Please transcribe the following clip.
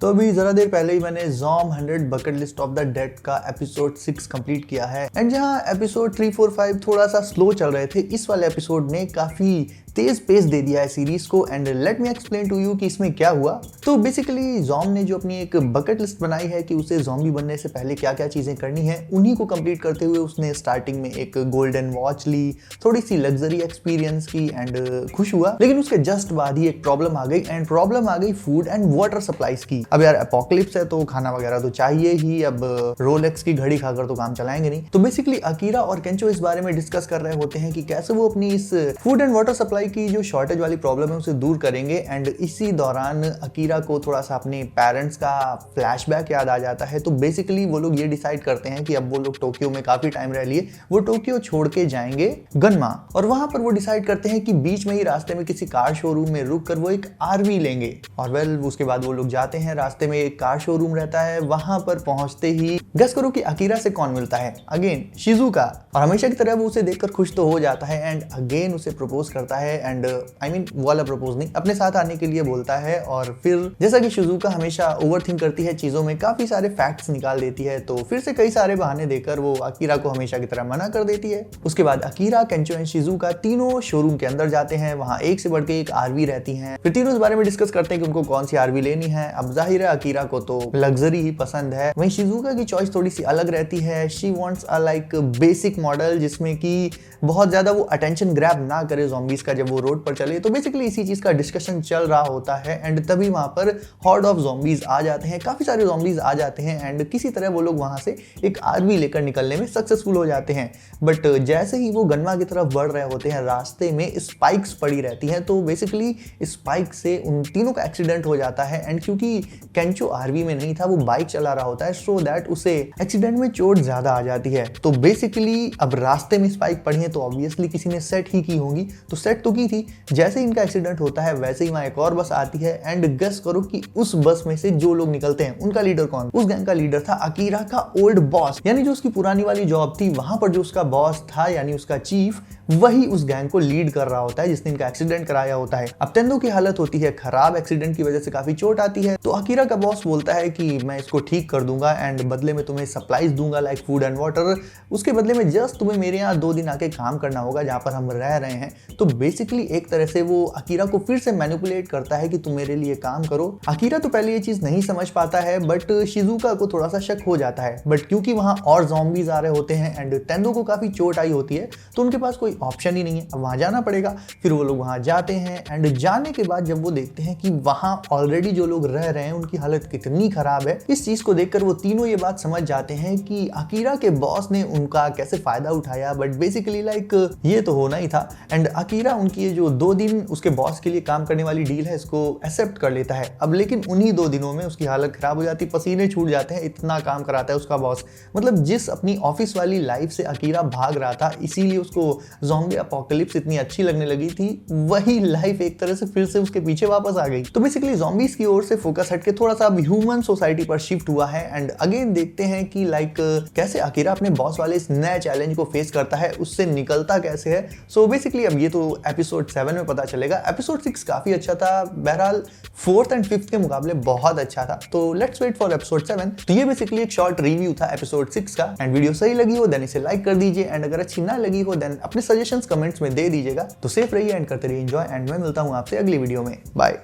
तो अभी जरा देर पहले ही मैंने ज़ॉम 100 bucket list of the dead का एपिसोड 6 कंप्लीट किया है एंड जहां एपिसोड 3, 4, 5 थोड़ा सा स्लो चल रहे थे, इस वाले एपिसोड ने काफी तेज पेस दे दिया है सीरीज को and let me explain to you कि इसमें क्या हुआ। तो बेसिकली ज़ॉम ने जो अपनी एक बकेट लिस्ट बनाई है कि उसे ज़ॉम्बी बनने से पहले क्या क्या चीजें करनी है, उन्हीं को कंप्लीट करते हुए उसने स्टार्टिंग में एक गोल्डन वॉच ली, थोड़ी सी लग्जरी एक्सपीरियंस की एंड खुश हुआ। लेकिन उसके जस्ट बाद ही एक प्रॉब्लम आ गई एंड प्रॉब्लम आ गई फूड एंड वाटर सप्लाईज की। अब यार एपोकलिप्स है तो खाना वगैरह तो चाहिए ही, अब रोलेक्स की घड़ी खाकर तो काम चलाएंगे नहीं। तो बेसिकली अकीरा और केंचो इस बारे में डिस्कस कर रहे होते हैं कि कैसे वो अपनी इस फूड एंड वाटर सप्लाई की जो शॉर्टेज वाली प्रॉब्लम है उसे दूर करेंगे एंड इसी दौरान अकीरा को थोड़ा सा अपने पेरेंट्स का फ्लैशबैक याद आ जाता है। तो बेसिकली वो लोग ये डिसाइड करते हैं कि अब वो लोग टोक्यो में काफी टाइम रह लिए, वो टोक्यो छोड़ के जाएंगे गन्मा, और वहां पर वो डिसाइड करते हैं कि बीच में ही रास्ते में किसी कार शोरूम में रुक कर वो एक आरवी लेंगे। और वेल उसके बाद वो लोग जाते हैं, रास्ते में एक कार शोरूम रहता है, वहां पर पहुंचते ही गेस करो कि अकीरा से कौन मिलता है, अगेन शिजुका। और हमेशा की तरह वो उसे देखकर खुश तो हो जाता है एंड अगेन उसे प्रपोज करता है एंड आई मीन वो वाला प्रपोज नहीं, अपने साथ आने के लिए बोलता है। और फिर जैसा कि शिजुका हमेशा ओवरथिंक करती है चीजों में, काफी सारे फैक्ट्स निकाल देती है, तो फिर से कई सारे बहाने देकर वो अकीरा को हमेशा की तरह मना कर देती है। उसके बाद अकीरा, केंचो एंड शिजुका तीनों शोरूम के अंदर जाते हैं, वहां एक से बढ़ के एक आरवी रहती हैं। फिर तीनों इस बारे में डिस्कस करते हैं कि उनको कौन सी आरवी लेनी है। अब जाहिर है अकीरा को तो लग्जरी ही पसंद है, वहीं शिजुका की चॉइस थोड़ी सी अलग रहती है। She wants a like basic model जिसमें कि बहुत ज्यादा वो अटेंशन ग्रैब ना करे ज़ॉम्बीज का जब वो रोड पर चले। तो बेसिकली इसी चीज का डिस्कशन चल रहा होता है एंड तभी वहां पर हॉर्ड ऑफ ज़ॉम्बीज आ जाते हैं, काफी सारे ज़ॉम्बीज आ जाते हैं एंड किसी तरह वो लोग वहां से एक आरवी लेकर निकलने में सक्सेसफुल हो जाते हैं। बट जैसे ही वो गन्मा की तरफ बढ़ रहे होते हैं, रास्ते में स्पाइक्स पड़ी रहती हैं, तो बेसिकली स्पाइक से उन तीनों का एक्सीडेंट हो जाता है एंड क्योंकि केंचो आरवी में नहीं था, वो बाइक चला रहा होता है, सो दैट उसे एक्सीडेंट में चोट ज्यादा आ जाती है। तो बेसिकली अब रास्ते में स्पाइक पड़ी है तो ऑब्वियसली किसी ने सेट ही की होंगी, तो सेट तो की थी। जैसे इनका एक्सीडेंट होता है वैसे ही वहां एक और बस आती है एंड गेस करो कि उस बस में से जो लोग निकलते हैं उनका लीडर कौन? उस गैंग का लीडर था अकीरा का ओल्ड बॉस, यानी जो उसकी पुरानी वाली जॉब थी वहां पर जो उसका बॉस था यानी उसका चीफ, वही उस गैंग को लीड कर रहा होता है जिसने इनका एक्सीडेंट कराया होता है। अब तेंदो की हालत होती है खराब, एक्सीडेंट की वजह से काफी चोट आती है। तो अकीरा का बॉस बोलता है कि मैं इसको ठीक कर दूंगा एंड बदले में तुम्हें सप्लाईज दूंगा लाइक फूड एंड वाटर। उसके बदले में जस्ट तुम्हें मेरे यहाँ 2 दिन आके काम करना होगा जहां पर हम रह रहे हैं। तो बेसिकली एक तरह से वो अकीरा को फिर से मैनिपुलेट करता है कि तुम मेरे लिए काम करो। अकीरा तो पहले ये चीज नहीं समझ पाता है बट शिजुका को थोड़ा सा शक हो जाता है, बट क्योंकि वहां और ज़ॉम्बीज आ रहे होते हैं एंड तेंदो को काफी चोट आई होती है तो उनके पास कोई ऑप्शन ही नहीं है, अब वहां जाना पड़ेगा। फिर वो लोग वहां जाते हैं एंड जाने के बाद जब वो देखते हैं कि वहां ऑलरेडी जो लोग रह रहे हैं उनकी हालत कितनी खराब है, इस चीज को देखकर वो तीनों ये बात समझ जाते हैं कि अकीरा के बॉस ने उनका कैसे फायदा उठाया। बट बेसिकली लाइक ये तो होना ही था एंड अकीरा उनकी ये जो 2 दिन उसके बॉस के लिए काम करने वाली डील है इसको एक्सेप्ट कर लेता है। अब लेकिन उन्हीं 2 दिनों में उसकी हालत खराब हो जाती, पसीने छूट जाते हैं, इतना काम कराता है उसका बॉस। मतलब जिस अपनी ऑफिस वाली लाइफ से अकीरा भाग रहा था, इसीलिए उसको ज़ॉम्बी एपोकलिप्स इतनी अच्छी लगने लगी थी, वही लाइफ एक तरह से फिर से उसके पीछे वापस आ गई। तो बेसिकली ज़ॉम्बीज की ओर से फोकस हटके थोड़ा सा अब ह्यूमन सोसाइटी पर शिफ्ट हुआ है एंड अगेन देखते हैं कि लाइक कैसे अकीरा अपने बॉस वाले इस नए चैलेंज को फेस करता है, उससे निकलता कैसे है। सो बेसिकली अब ये तो एपिसोड 7 में पता चलेगा। एपिसोड 6 काफी अच्छा था, बहरहाल 4th एंड 5th के मुकाबले बहुत अच्छा था। तो लेट्स वेट फॉर एपिसोड 7। तो ये बेसिकली एक शॉर्ट रिव्यू था एपिसोड 6 का एंड वीडियो सही लगी हो देन इसे लाइक कर दीजिए एंड अगर अच्छी ना लगी हो देन अपने सजेशंस कमेंट्स में दे दीजिएगा। तो सेफ रहिए एंड करते रहिए एंजॉय एंड मैं मिलता हूं आपसे अगली वीडियो में। बाय।